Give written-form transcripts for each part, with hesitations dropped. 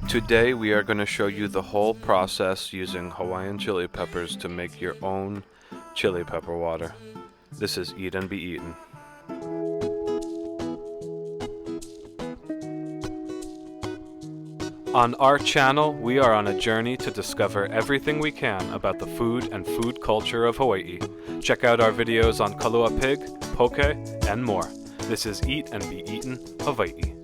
Today we are going to show you the whole process using Hawaiian chili peppers to make your own chili pepper water. This is Eat and Be Eaten. On our channel, we are on a journey to discover everything we can about the food and food culture of Hawaii. Check out our videos on kalua pig, poke, and more. This is Eat and Be Eaten, Hawaii.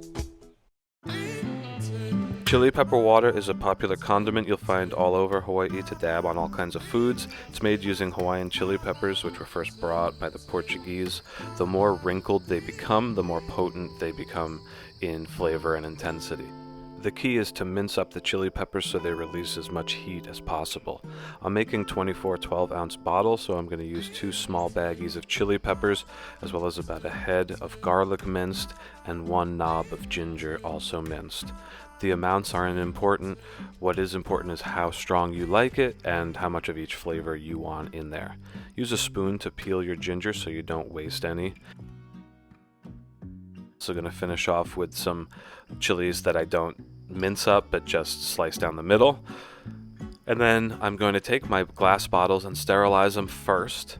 Chili pepper water is a popular condiment you'll find all over Hawaii to dab on all kinds of foods. It's made using Hawaiian chili peppers, which were first brought by the Portuguese. The more wrinkled they become, the more potent they become in flavor and intensity. The key is to mince up the chili peppers so they release as much heat as possible. I'm making 24 12-ounce bottles, so I'm going to use 2 small baggies of chili peppers, as well as about a head of garlic minced and 1 knob of ginger also minced. The amounts aren't important. What is important is how strong you like it and how much of each flavor you want in there. Use a spoon to peel your ginger so you don't waste any. Also going to finish off with some chilies that I don't mince up but just slice down the middle. And then I'm going to take my glass bottles and sterilize them first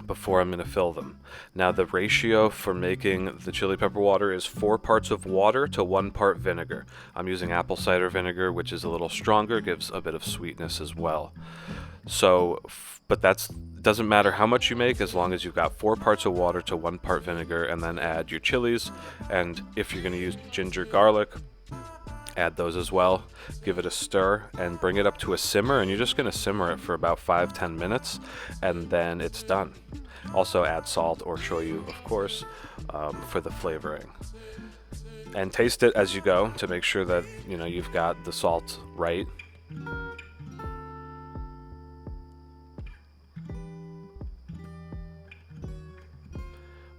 before I'm going to fill them. Now the ratio for making the chili pepper water is 4 parts of water to 1 part vinegar. I'm using apple cider vinegar, which is a little stronger, gives a bit of sweetness as well. So, but doesn't matter how much you make as long as you've got 4 parts of water to 1 part vinegar, and then add your chilies. And if you're going to use ginger, garlic, add those as well. Give it a stir and bring it up to a simmer, and you're just going to simmer it for about 5-10 minutes, and then it's done. Also add salt or shoyu, of course, for the flavoring. And taste it as you go to make sure that you've got the salt right.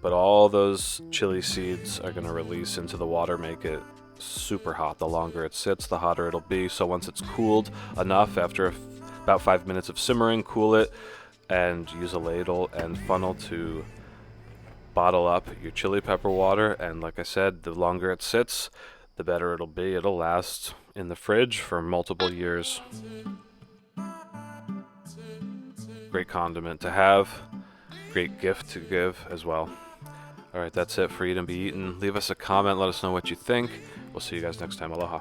But all those chili seeds are going to release into the water, make it super hot. The longer it sits, the hotter it'll be. So once it's cooled enough, after about 5 minutes of simmering, cool it and use a ladle and funnel to bottle up your chili pepper water. And like I said, the longer it sits, the better it'll be. It'll last in the fridge for multiple years. Great condiment to have, great gift to give as well. Alright, that's it for Eat and Be Eaten. Leave us a comment, let us know what you think. We'll see you guys next time. Aloha.